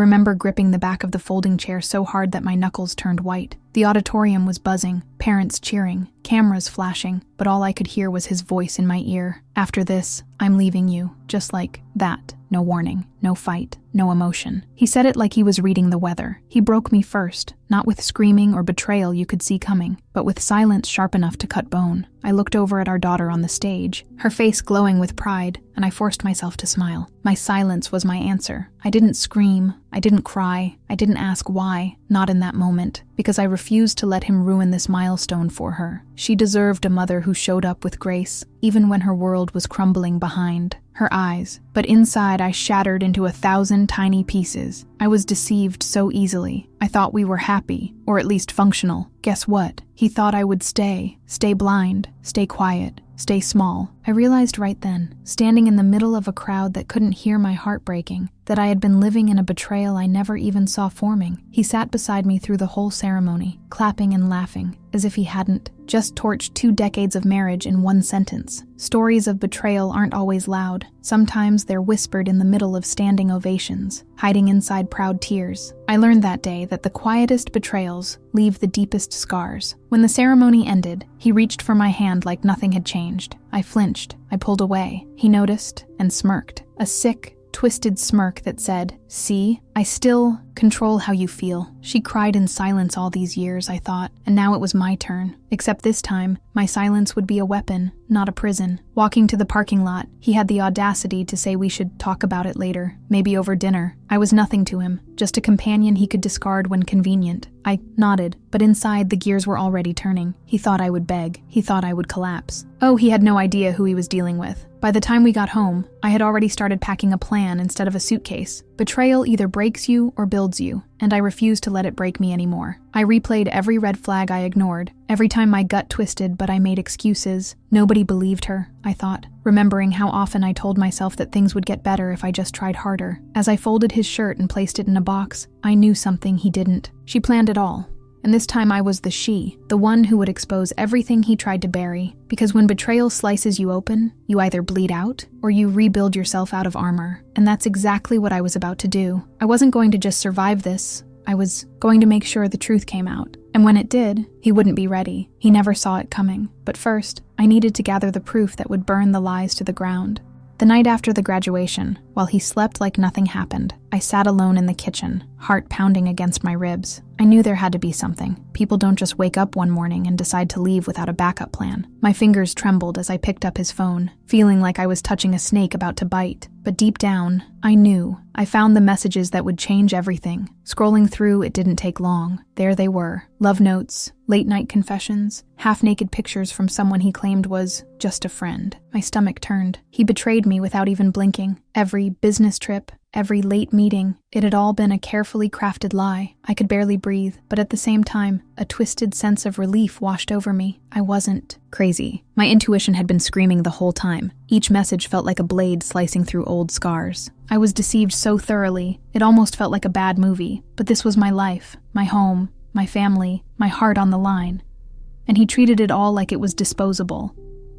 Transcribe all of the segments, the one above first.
remember gripping the back of the folding chair so hard that my knuckles turned white. The auditorium was buzzing, parents cheering, cameras flashing, but all I could hear was his voice in my ear. After this, I'm leaving you, just like that. No warning, no fight, no emotion. He said it like he was reading the weather. He broke me first, not with screaming or betrayal you could see coming, but with silence sharp enough to cut bone. I looked over at our daughter on the stage, her face glowing with pride, and I forced myself to smile. My silence was my answer. I didn't scream, I didn't cry, I didn't ask why, not in that moment, because I refused to let him ruin this milestone for her. She deserved a mother who showed up with grace, even when her world was crumbling behind her eyes. But inside I shattered into 1,000 tiny pieces. I was deceived so easily. I thought we were happy, or at least functional. Guess what? He thought I would stay blind, stay quiet, stay small. I realized right then, standing in the middle of a crowd that couldn't hear my heart breaking, that I had been living in a betrayal I never even saw forming. He sat beside me through the whole ceremony, clapping and laughing, as if he hadn't just torched 2 decades of marriage in one sentence. Stories of betrayal aren't always loud. Sometimes they're whispered in the middle of standing ovations, hiding inside proud tears. I learned that day that the quietest betrayals leave the deepest scars. When the ceremony ended, he reached for my hand like nothing had changed. I flinched. I pulled away. He noticed and smirked. A sick, twisted smirk that said, "See, I still control how you feel." She cried in silence all these years, I thought, and now it was my turn. Except this time, my silence would be a weapon, not a prison. Walking to the parking lot, he had the audacity to say we should talk about it later, maybe over dinner. I was nothing to him, just a companion he could discard when convenient. I nodded, but inside the gears were already turning. He thought I would beg. He thought I would collapse. Oh, he had no idea who he was dealing with. By the time we got home, I had already started packing a plan instead of a suitcase. Betrayal either breaks you or builds you, and I refused to let it break me anymore. I replayed every red flag I ignored, every time my gut twisted but I made excuses. Nobody believed her, I thought, remembering how often I told myself that things would get better if I just tried harder. As I folded his shirt and placed it in a box, I knew something he didn't. She planned it all. And this time I was the she, the one who would expose everything he tried to bury. Because when betrayal slices you open, you either bleed out or you rebuild yourself out of armor. And that's exactly what I was about to do. I wasn't going to just survive this. I was going to make sure the truth came out. And when it did, he wouldn't be ready. He never saw it coming. But first, I needed to gather the proof that would burn the lies to the ground. The night after the graduation, while he slept like nothing happened, I sat alone in the kitchen, heart pounding against my ribs. I knew there had to be something. People don't just wake up one morning and decide to leave without a backup plan. My fingers trembled as I picked up his phone, feeling like I was touching a snake about to bite. But deep down, I knew. I found the messages that would change everything. Scrolling through, it didn't take long. There they were. Love notes, late-night confessions, half-naked pictures from someone he claimed was just a friend. My stomach turned. He betrayed me without even blinking. Every business trip, every late meeting, it had all been a carefully crafted lie. I could barely breathe, but at the same time, a twisted sense of relief washed over me. I wasn't crazy. My intuition had been screaming the whole time. Each message felt like a blade slicing through old scars. I was deceived so thoroughly, it almost felt like a bad movie. But this was my life, my home, my family, my heart on the line. And he treated it all like it was disposable.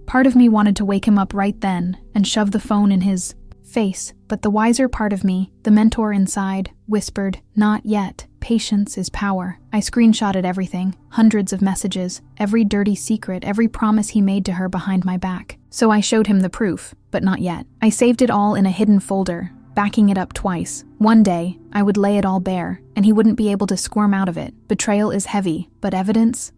Part of me wanted to wake him up right then and shove the phone in his face, but the wiser part of me, the mentor inside, whispered, "Not yet. Patience is power." I screenshotted everything, hundreds of messages, every dirty secret, every promise he made to her behind my back. So I showed him the proof, but not yet. I saved it all in a hidden folder, backing it up twice. One day, I would lay it all bare, and he wouldn't be able to squirm out of it. Betrayal is heavy, but evidence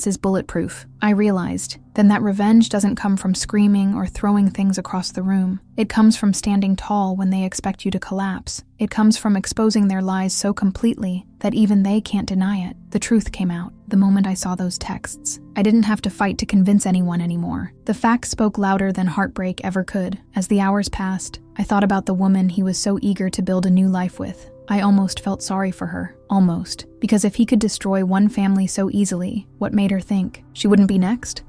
is bulletproof. I realized then that revenge doesn't come from screaming or throwing things across the room. It comes from standing tall when they expect you to collapse. It comes from exposing their lies so completely that even they can't deny it. The truth came out the moment I saw those texts. I didn't have to fight to convince anyone anymore. The facts spoke louder than heartbreak ever could. As the hours passed, I thought about the woman he was so eager to build a new life with. I almost felt sorry for her. Almost. Because if he could destroy one family so easily, what made her think she wouldn't be next?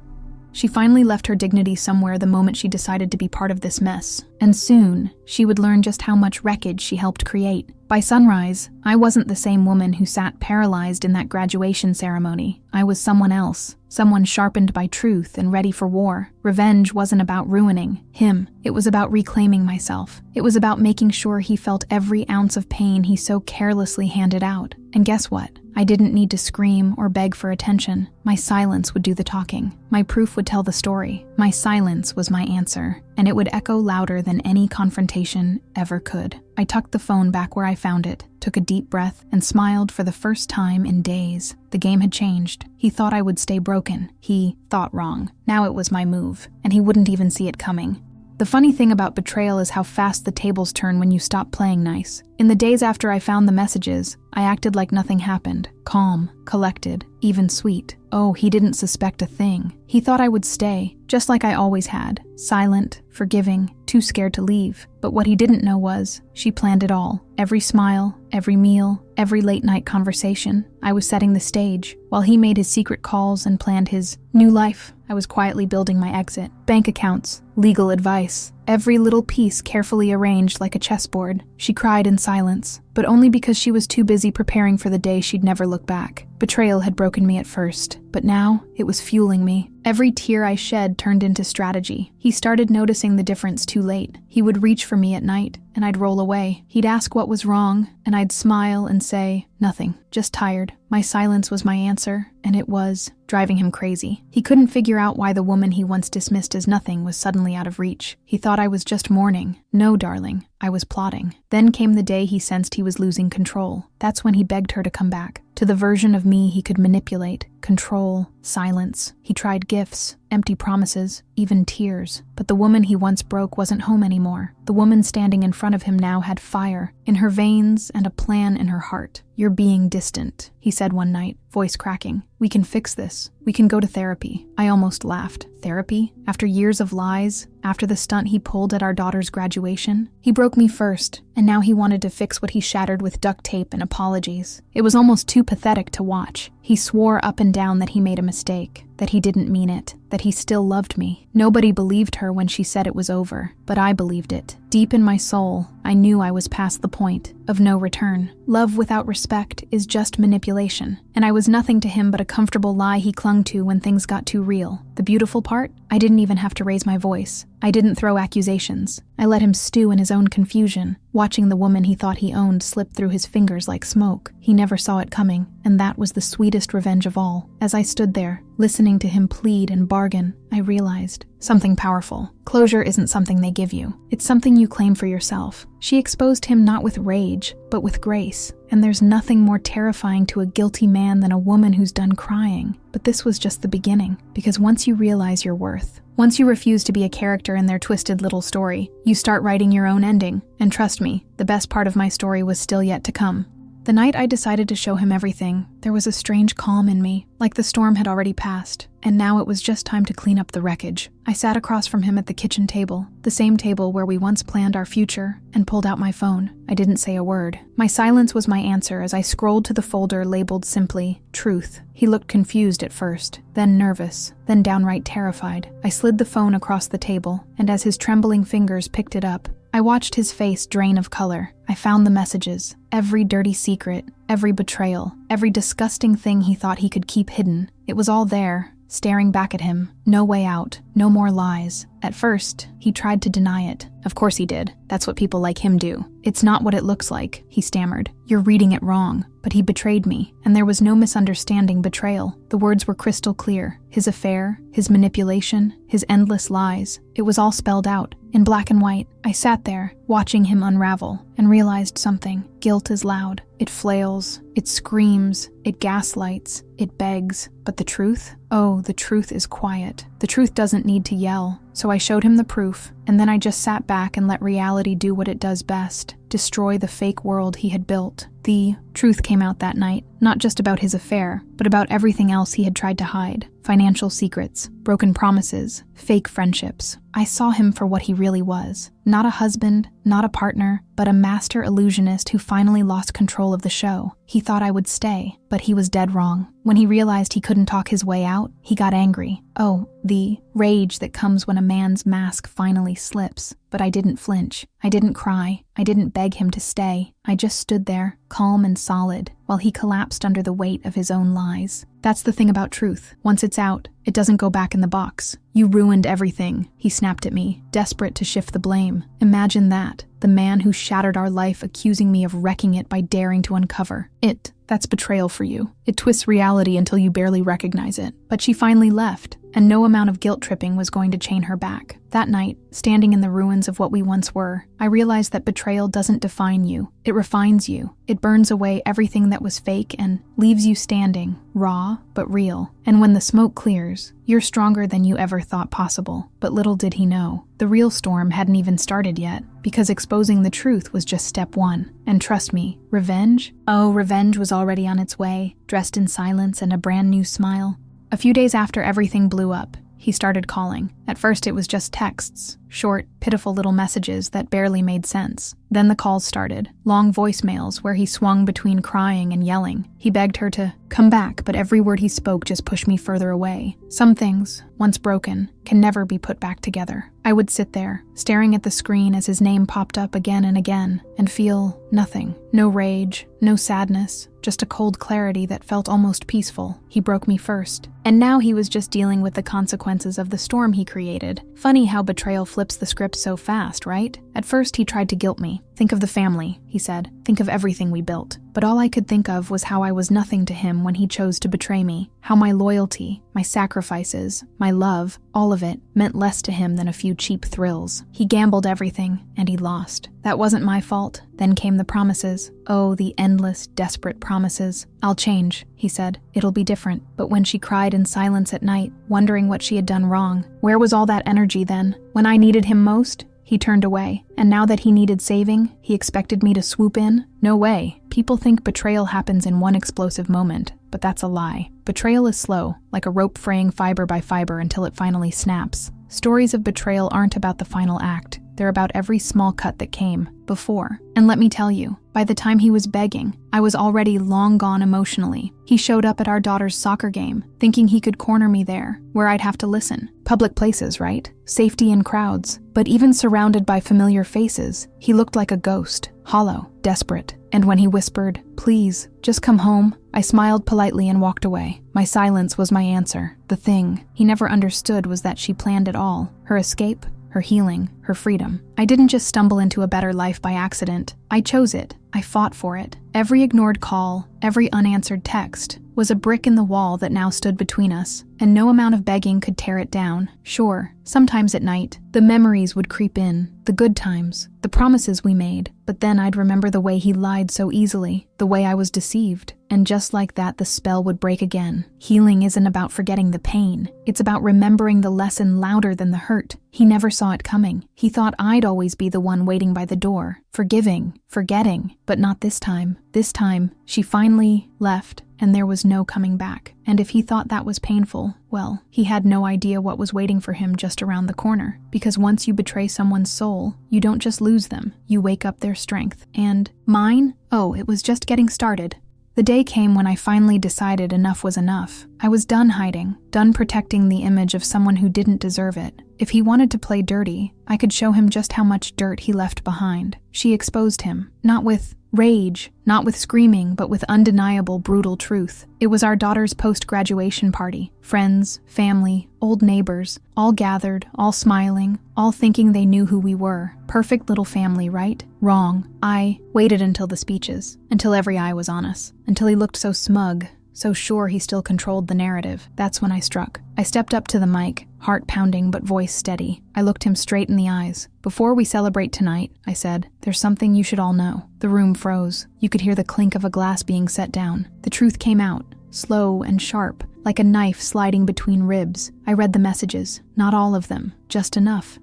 She finally left her dignity somewhere the moment she decided to be part of this mess. And soon, she would learn just how much wreckage she helped create. By sunrise, I wasn't the same woman who sat paralyzed in that graduation ceremony. I was someone else, someone sharpened by truth and ready for war. Revenge wasn't about ruining him. It was about reclaiming myself. It was about making sure he felt every ounce of pain he so carelessly handed out. And guess what? I didn't need to scream or beg for attention. My silence would do the talking. My proof would tell the story. My silence was my answer, and it would echo louder than any confrontation ever could. I tucked the phone back where I found it, took a deep breath, and smiled for the first time in days. The game had changed. He thought I would stay broken. He thought wrong. Now it was my move, and he wouldn't even see it coming. The funny thing about betrayal is how fast the tables turn when you stop playing nice. In the days after I found the messages, I acted like nothing happened. Calm, collected, even sweet. Oh, he didn't suspect a thing. He thought I would stay, just like I always had. Silent, forgiving, too scared to leave. But what he didn't know was, she planned it all. Every smile, every meal, every late-night conversation. I was setting the stage, while he made his secret calls and planned his new life. I was quietly building my exit. Bank accounts, legal advice, every little piece carefully arranged like a chessboard. She cried in silence, but only because she was too busy preparing for the day she'd never look back. Betrayal had broken me at first, but now it was fueling me. Every tear I shed turned into strategy. He started noticing the difference too late. He would reach for me at night, and I'd roll away. He'd ask what was wrong, and I'd smile and say, nothing, just tired. My silence was my answer, and it was driving him crazy. He couldn't figure out why the woman he once dismissed as nothing was suddenly out of reach. He thought I was just mourning. No, darling, I was plotting. Then came the day he sensed he was losing control. That's when he begged her to come back, to the version of me he could manipulate, control, silence. He tried gifts, empty promises, even tears. But the woman he once broke wasn't home anymore. The woman standing in front of him now had fire in her veins and a plan in her heart. "You're being distant," he said one night, voice cracking. "We can fix this. We can go to therapy." I almost laughed. Therapy? After years of lies? After the stunt he pulled at our daughter's graduation? He broke me first, and now he wanted to fix what he shattered with duct tape and apologies. It was almost too pathetic to watch. He swore up and down that he made a mistake, that he didn't mean it, that he still loved me. Nobody believed her when she said it was over, but I believed it. Deep in my soul, I knew I was past the point of no return. Love without respect is just manipulation, and I was nothing to him but a comfortable lie he clung to when things got too real. The beautiful part? I didn't even have to raise my voice. I didn't throw accusations. I let him stew in his own confusion, watching the woman he thought he owned slip through his fingers like smoke. He never saw it coming, and that was the sweetest revenge of all. As I stood there, listening to him plead and bargain, I realized something powerful. Closure isn't something they give you. It's something you claim for yourself. She exposed him not with rage, but with grace. And there's nothing more terrifying to a guilty man than a woman who's done crying. But this was just the beginning, because once you realize your worth, once you refuse to be a character in their twisted little story, you start writing your own ending. And trust me, the best part of my story was still yet to come. The night I decided to show him everything, there was a strange calm in me, like the storm had already passed, and now it was just time to clean up the wreckage. I sat across from him at the kitchen table, the same table where we once planned our future, and pulled out my phone. I didn't say a word. My silence was my answer as I scrolled to the folder labeled simply, Truth. He looked confused at first, then nervous, then downright terrified. I slid the phone across the table, and as his trembling fingers picked it up, I watched his face drain of color. I found the messages, every dirty secret, every betrayal, every disgusting thing he thought he could keep hidden. It was all there, staring back at him. No way out, no more lies. At first, he tried to deny it. Of course he did. That's what people like him do. "It's not what it looks like," he stammered. "You're reading it wrong." But he betrayed me, and there was no misunderstanding betrayal. The words were crystal clear. His affair, his manipulation, his endless lies. It was all spelled out, in black and white. I sat there, watching him unravel, and realized something. Guilt is loud. It flails, it screams, it gaslights, it begs. But the truth? Oh, the truth is quiet. The truth doesn't need to yell. So I showed him the proof, and then I just sat back and let reality do what it does best, destroy the fake world he had built. The truth came out that night, not just about his affair, but about everything else he had tried to hide. Financial secrets, broken promises, fake friendships. I saw him for what he really was. Not a husband, not a partner, but a master illusionist who finally lost control of the show. He thought I would stay, but he was dead wrong. When he realized he couldn't talk his way out, he got angry. Oh, the rage that comes when a man's mask finally slips. But I didn't flinch. I didn't cry. I didn't beg him to stay. I just stood there, calm and solid, while he collapsed under the weight of his own lies. That's the thing about truth. Once it's out, it doesn't go back in the box. You ruined everything, he snapped at me, desperate to shift the blame. Imagine that. The man who shattered our life accusing me of wrecking it by daring to uncover it. That's betrayal for you. It twists reality until you barely recognize it. But she finally left, and no amount of guilt tripping was going to chain her back. That night, standing in the ruins of what we once were, I realized that betrayal doesn't define you. It refines you. It burns away everything that was fake and leaves you standing, raw but real. And when the smoke clears, you're stronger than you ever thought possible. But little did he know, the real storm hadn't even started yet, because exposing the truth was just step one. And trust me, revenge? Oh, revenge was already on its way, dressed in silence and a brand new smile. A few days after everything blew up, he started calling. At first it was just texts, short, pitiful little messages that barely made sense. Then the calls started, long voicemails where he swung between crying and yelling. He begged her to come back, but every word he spoke just pushed me further away. Some things, once broken, can never be put back together. I would sit there, staring at the screen as his name popped up again and again, and feel nothing. No rage, no sadness, just a cold clarity that felt almost peaceful. He broke me first. And now he was just dealing with the consequences of the storm he created. Funny how betrayal flips the script so fast, right? At first he tried to guilt me. Think of the family, he said. Think of everything we built. But all I could think of was how I was nothing to him when he chose to betray me. How my loyalty, my sacrifices, my love, all of it meant less to him than a few cheap thrills. He gambled everything, and he lost. That wasn't my fault. Then came the promises. Oh, the endless, desperate promises. I'll change, he said. It'll be different. But when she cried in silence at night, wondering what she had done wrong, where was all that energy then? When I needed him most, he turned away. And now that he needed saving, he expected me to swoop in? No way. People think betrayal happens in one explosive moment, but that's a lie. Betrayal is slow, like a rope fraying fiber by fiber until it finally snaps. Stories of betrayal aren't about the final act. They're about every small cut that came before. And let me tell you, by the time he was begging, I was already long gone emotionally. He showed up at our daughter's soccer game, thinking he could corner me there, where I'd have to listen. Public places, right? Safety in crowds. But even surrounded by familiar faces, he looked like a ghost, hollow, desperate. And when he whispered, "Please, just come home," I smiled politely and walked away. My silence was my answer. The thing he never understood was that she planned it all. Her escape, her healing, her freedom. I didn't just stumble into a better life by accident. I chose it. I fought for it. Every ignored call, every unanswered text, was a brick in the wall that now stood between us, and no amount of begging could tear it down. Sure, sometimes at night, the memories would creep in, the good times, the promises we made, but then I'd remember the way he lied so easily, the way I was deceived, and just like that, the spell would break again. Healing isn't about forgetting the pain. It's about remembering the lesson louder than the hurt. He never saw it coming. He thought I'd always be the one waiting by the door, forgiving, forgetting, but not this time. This time, she finally left, and there was no coming back. And if he thought that was painful, well, he had no idea what was waiting for him just around the corner. Because once you betray someone's soul, you don't just lose them, you wake up their strength. And mine? Oh, it was just getting started. The day came when I finally decided enough was enough. I was done hiding, done protecting the image of someone who didn't deserve it. If he wanted to play dirty, I could show him just how much dirt he left behind. She exposed him, not with rage, not with screaming, but with undeniable, brutal truth. It was our daughter's post-graduation party. Friends, family, old neighbors, all gathered, all smiling, all thinking they knew who we were. Perfect little family, right? Wrong. I waited until the speeches, until every eye was on us, until he looked so smug, so sure he still controlled the narrative. That's when I struck. I stepped up to the mic, heart pounding but voice steady. I looked him straight in the eyes. "Before we celebrate tonight," I said, "there's something you should all know." The room froze. You could hear the clink of a glass being set down. The truth came out, slow and sharp, like a knife sliding between ribs. I read the messages, not all of them, just enough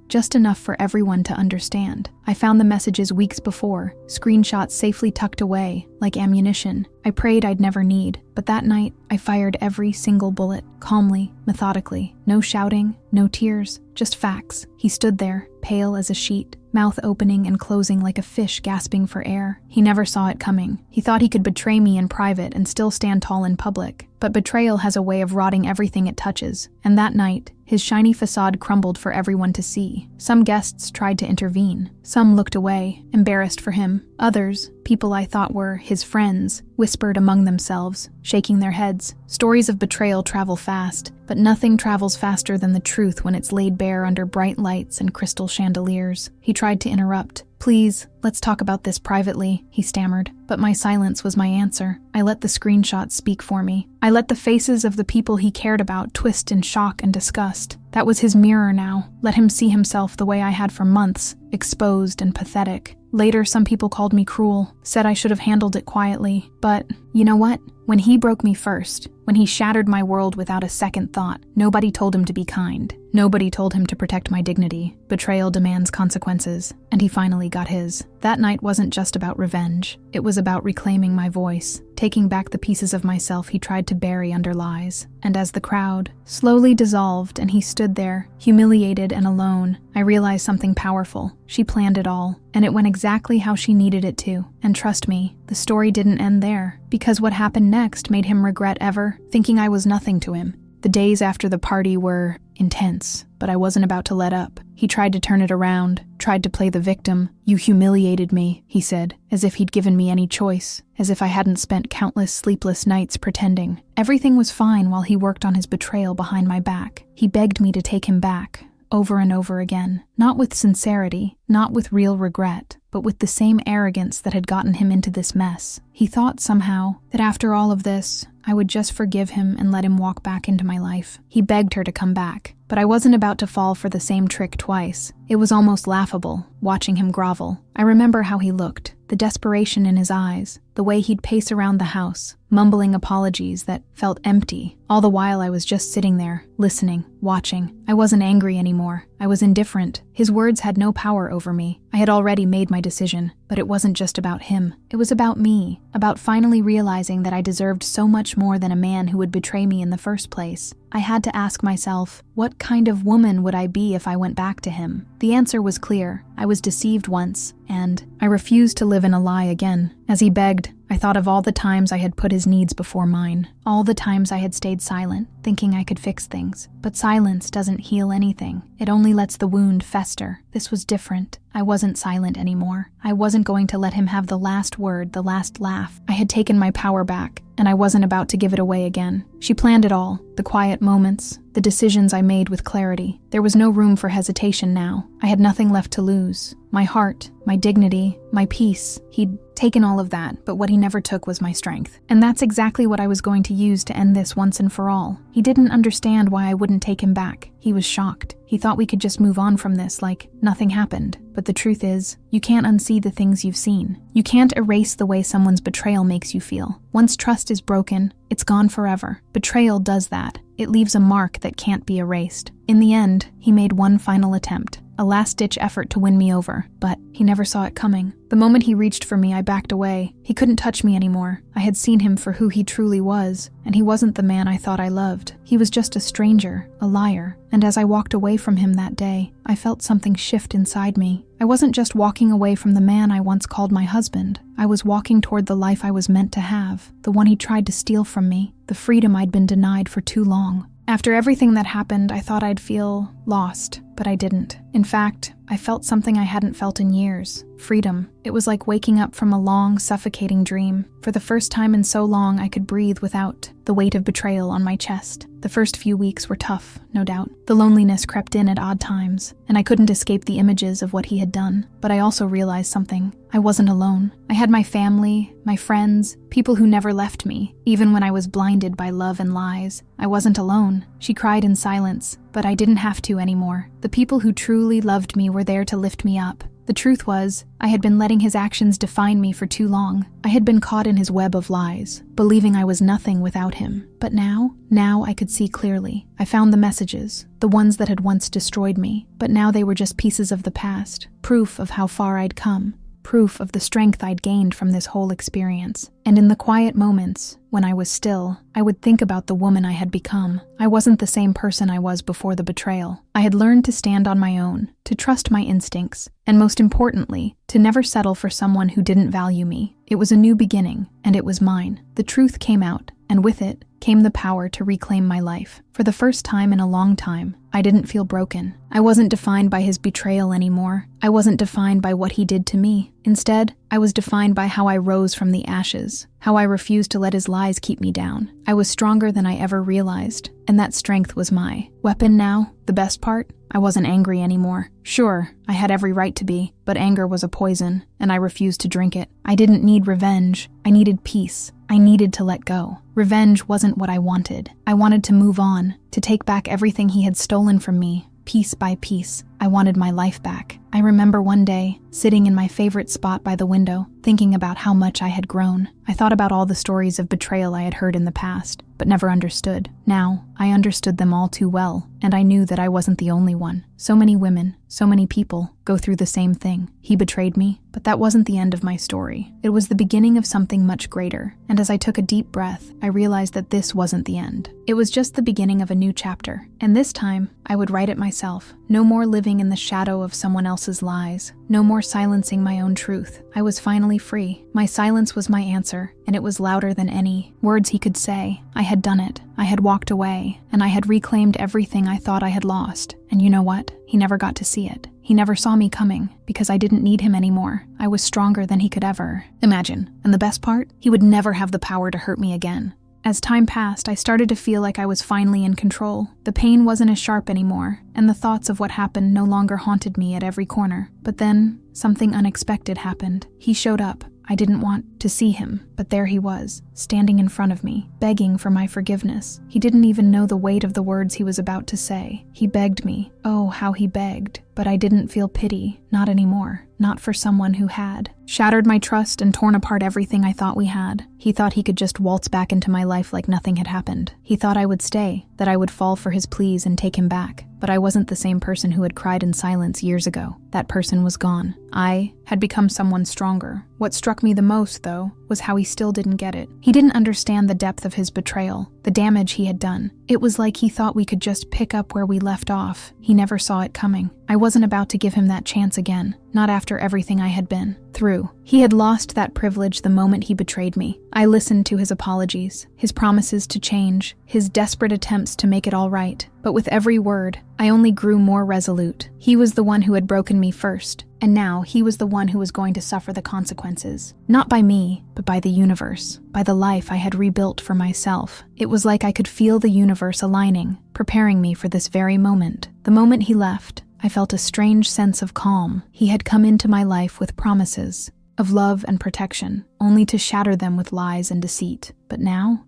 for everyone to understand. I found the messages weeks before, screenshots safely tucked away, like ammunition. I prayed I'd never need, but that night, I fired every single bullet, calmly, methodically. No shouting, no tears, just facts. He stood there, pale as a sheet, mouth opening and closing like a fish gasping for air. He never saw it coming. He thought he could betray me in private and still stand tall in public. But betrayal has a way of rotting everything it touches, and that night, His shiny facade crumbled for everyone to see. Some guests tried to intervene. Some looked away, embarrassed for him. Others, people I thought were his friends, whispered among themselves, shaking their heads. Stories of betrayal travel fast, but nothing travels faster than the truth when it's laid bare under bright lights and crystal chandeliers. He tried to interrupt. "Please, let's talk about this privately," he stammered. But my silence was my answer. I let the screenshots speak for me. I let the faces of the people he cared about twist in shock and disgust. That was his mirror now. Let him see himself the way I had for months, exposed and pathetic. Later, some people called me cruel, said I should have handled it quietly. But you know what? When he broke me first, when he shattered my world without a second thought, nobody told him to be kind. Nobody told him to protect my dignity. Betrayal demands consequences, and he finally got his. That night wasn't just about revenge. It was about reclaiming my voice, taking back the pieces of myself he tried to bury under lies. And as the crowd slowly dissolved and he stood there, humiliated and alone, I realized something powerful. She planned it all, and it went exactly how she needed it to. And trust me, the story didn't end there, because what happened next made him regret ever thinking I was nothing to him. The days after the party were intense, but I wasn't about to let up. He tried to turn it around, tried to play the victim. "You humiliated me," he said, as if he'd given me any choice, as if I hadn't spent countless sleepless nights pretending. Everything was fine while he worked on his betrayal behind my back. He begged me to take him back, over and over again, not with sincerity, not with real regret, but with the same arrogance that had gotten him into this mess. He thought somehow that after all of this, I would just forgive him and let him walk back into my life. He begged her to come back, but I wasn't about to fall for the same trick twice. It was almost laughable, watching him grovel. I remember how he looked, the desperation in his eyes, the way he'd pace around the house, mumbling apologies that felt empty. All the while I was just sitting there, listening, watching. I wasn't angry anymore. I was indifferent. His words had no power over me. I had already made my decision, but it wasn't just about him. It was about me, about finally realizing that I deserved so much more than a man who would betray me in the first place. I had to ask myself, what kind of woman would I be if I went back to him? The answer was clear. I was deceived once, and I refused to live in a lie again. As he begged, I thought of all the times I had put his needs before mine, all the times I had stayed silent, thinking I could fix things. But silence doesn't heal anything. It only lets the wound fester. This was different. I wasn't silent anymore. I wasn't going to let him have the last word, the last laugh. I had taken my power back, and I wasn't about to give it away again. She planned it all, the quiet moments, the decisions I made with clarity. There was no room for hesitation now. I had nothing left to lose. My heart, my dignity, my peace. He'd taken all of that, but what he never took was my strength. And that's exactly what I was going to use to end this once and for all. He didn't understand why I wouldn't take him back. He was shocked. He thought we could just move on from this like nothing happened. But the truth is, you can't unsee the things you've seen. You can't erase the way someone's betrayal makes you feel. Once trust is broken, it's gone forever. Betrayal does that. It leaves a mark that can't be erased. In the end, he made one final attempt, a last-ditch effort to win me over, but he never saw it coming. The moment he reached for me, I backed away. He couldn't touch me anymore. I had seen him for who he truly was, and he wasn't the man I thought I loved. He was just a stranger, a liar, and as I walked away from him that day, I felt something shift inside me. I wasn't just walking away from the man I once called my husband. I was walking toward the life I was meant to have, the one he tried to steal from me, the freedom I'd been denied for too long. After everything that happened, I thought I'd feel lost, but I didn't. In fact, I felt something I hadn't felt in years. Freedom. It was like waking up from a long, suffocating dream. For the first time in so long, I could breathe without the weight of betrayal on my chest. The first few weeks were tough, no doubt. The loneliness crept in at odd times, and I couldn't escape the images of what he had done. But I also realized something. I wasn't alone. I had my family, my friends, people who never left me, even when I was blinded by love and lies. I wasn't alone. She cried in silence, but I didn't have to anymore. The people who truly loved me were there to lift me up. The truth was, I had been letting his actions define me for too long. I had been caught in his web of lies, believing I was nothing without him. But now I could see clearly. I found the messages, the ones that had once destroyed me, but now they were just pieces of the past, proof of how far I'd come. Proof of the strength I'd gained from this whole experience. And in the quiet moments, when I was still, I would think about the woman I had become. I wasn't the same person I was before the betrayal. I had learned to stand on my own, to trust my instincts, and most importantly, to never settle for someone who didn't value me. It was a new beginning, and it was mine. The truth came out, and with it came the power to reclaim my life. For the first time in a long time, I didn't feel broken. I wasn't defined by his betrayal anymore. I wasn't defined by what he did to me. Instead, I was defined by how I rose from the ashes, how I refused to let his lies keep me down. I was stronger than I ever realized, and that strength was my weapon now. The best part? I wasn't angry anymore. Sure, I had every right to be, but anger was a poison, and I refused to drink it. I didn't need revenge. I needed peace. I needed to let go. Revenge wasn't what I wanted. I wanted to move on, to take back everything he had stolen from me, piece by piece. I wanted my life back. I remember one day, sitting in my favorite spot by the window, thinking about how much I had grown. I thought about all the stories of betrayal I had heard in the past, but never understood. Now, I understood them all too well, and I knew that I wasn't the only one. So many women, so many people, go through the same thing. He betrayed me, but that wasn't the end of my story. It was the beginning of something much greater, and as I took a deep breath, I realized that this wasn't the end. It was just the beginning of a new chapter, and this time, I would write it myself. No more living in the shadow of someone else's lies. No more silencing my own truth. I was finally free. My silence was my answer, and it was louder than any words he could say. I had done it. I had walked away, and I had reclaimed everything I thought I had lost. And you know what? He never got to see it. He never saw me coming, because I didn't need him anymore. I was stronger than he could ever imagine. And the best part? He would never have the power to hurt me again. As time passed, I started to feel like I was finally in control. The pain wasn't as sharp anymore, and the thoughts of what happened no longer haunted me at every corner. But then, something unexpected happened. He showed up. I didn't want to see him, but there he was, standing in front of me, begging for my forgiveness. He didn't even know the weight of the words he was about to say. He begged me. Oh, how he begged. But I didn't feel pity. Not anymore. Not for someone who had shattered my trust and torn apart everything I thought we had. He thought he could just waltz back into my life like nothing had happened. He thought I would stay, that I would fall for his pleas and take him back. But I wasn't the same person who had cried in silence years ago. That person was gone. I had become someone stronger. What struck me the most, though, was how he still didn't get it. He didn't understand the depth of his betrayal, the damage he had done. It was like he thought we could just pick up where we left off. He never saw it coming. I wasn't about to give him that chance again, not after everything I had been through. He had lost that privilege the moment he betrayed me. I listened to his apologies, his promises to change, his desperate attempts to make it all right. But with every word, I only grew more resolute. He was the one who had broken me first, and now he was the one who was going to suffer the consequences. Not by me, but by the universe, by the life I had rebuilt for myself. It was like I could feel the universe aligning, preparing me for this very moment. The moment he left, I felt a strange sense of calm. He had come into my life with promises of love and protection, only to shatter them with lies and deceit. But now,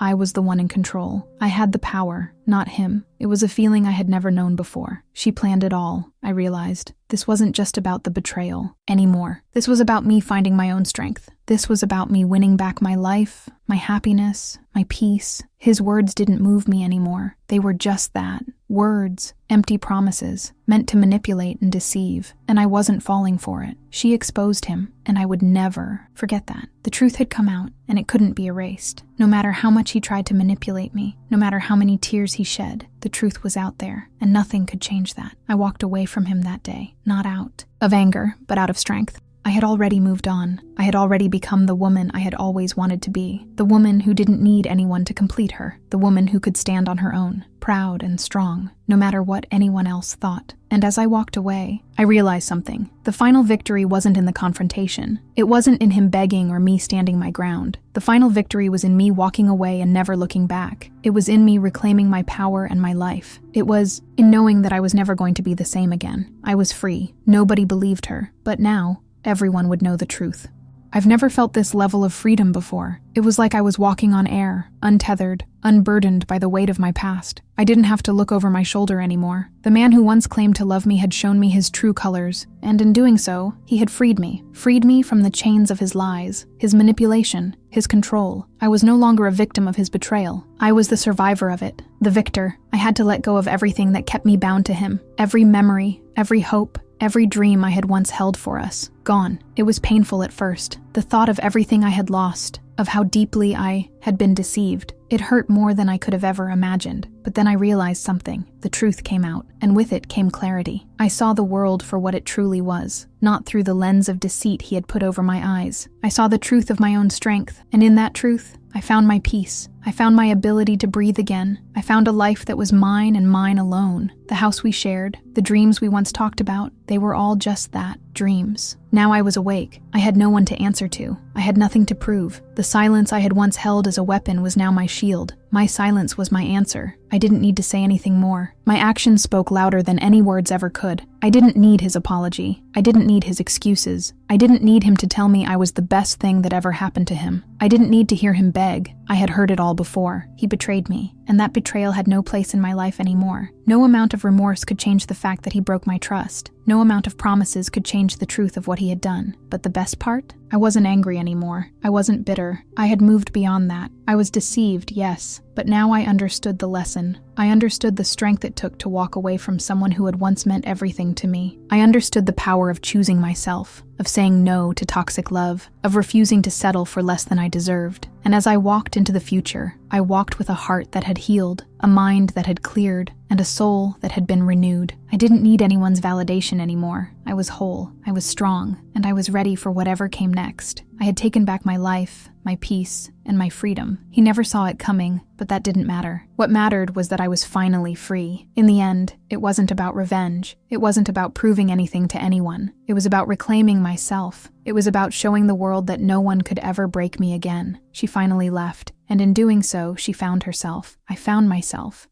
I was the one in control. I had the power, not him. It was a feeling I had never known before. She planned it all, I realized. This wasn't just about the betrayal anymore. This was about me finding my own strength. This was about me winning back my life, my happiness, my peace. His words didn't move me anymore. They were just that. Words, empty promises, meant to manipulate and deceive, and I wasn't falling for it. She exposed him, and I would never forget that. The truth had come out, and it couldn't be erased. No matter how much he tried to manipulate me, no matter how many tears he shed, the truth was out there, and nothing could change that. I walked away from him that day, not out of anger, but out of strength. I had already moved on. I had already become the woman I had always wanted to be. The woman who didn't need anyone to complete her. The woman who could stand on her own, proud and strong, no matter what anyone else thought. And as I walked away, I realized something. The final victory wasn't in the confrontation. It wasn't in him begging or me standing my ground. The final victory was in me walking away and never looking back. It was in me reclaiming my power and my life. It was in knowing that I was never going to be the same again. I was free. Nobody believed her. But now, everyone would know the truth. I've never felt this level of freedom before. It was like I was walking on air, untethered, unburdened by the weight of my past. I didn't have to look over my shoulder anymore. The man who once claimed to love me had shown me his true colors, and in doing so, he had freed me from the chains of his lies, his manipulation, his control. I was no longer a victim of his betrayal. I was the survivor of it, the victor. I had to let go of everything that kept me bound to him, every memory, every hope, every dream I had once held for us. Gone. It was painful at first. The thought of everything I had lost, of how deeply I had been deceived. It hurt more than I could have ever imagined. But then I realized something. The truth came out, and with it came clarity. I saw the world for what it truly was, not through the lens of deceit he had put over my eyes. I saw the truth of my own strength, and in that truth, I found my peace. I found my ability to breathe again. I found a life that was mine and mine alone. The house we shared, the dreams we once talked about, they were all just that, dreams. Now I was awake. I had no one to answer to. I had nothing to prove. The silence I had once held as a weapon was now my shield. My silence was my answer. I didn't need to say anything more. My actions spoke louder than any words ever could. I didn't need his apology. I didn't need his excuses. I didn't need him to tell me I was the best thing that ever happened to him. I didn't need to hear him beg. I had heard it all before. He betrayed me, and that betrayal had no place in my life anymore. No amount of remorse could change the fact that he broke my trust. No amount of promises could change the truth of what he had done. But the best part? I wasn't angry anymore. I wasn't bitter. I had moved beyond that. I was deceived, yes, but now I understood the lesson. I understood the strength it took to walk away from someone who had once meant everything to me. I understood the power of choosing myself, of saying no to toxic love, of refusing to settle for less than I deserved. And as I walked into the future, I walked with a heart that had healed, a mind that had cleared, and a soul that had been renewed. I didn't need anyone's validation anymore. I was whole, I was strong, and I was ready for whatever came next. I had taken back my life, my peace, and my freedom. He never saw it coming, but that didn't matter. What mattered was that I was finally free. In the end, it wasn't about revenge. It wasn't about proving anything to anyone. It was about reclaiming myself. It was about showing the world that no one could ever break me again. She finally left, and in doing so, she found herself. I found myself.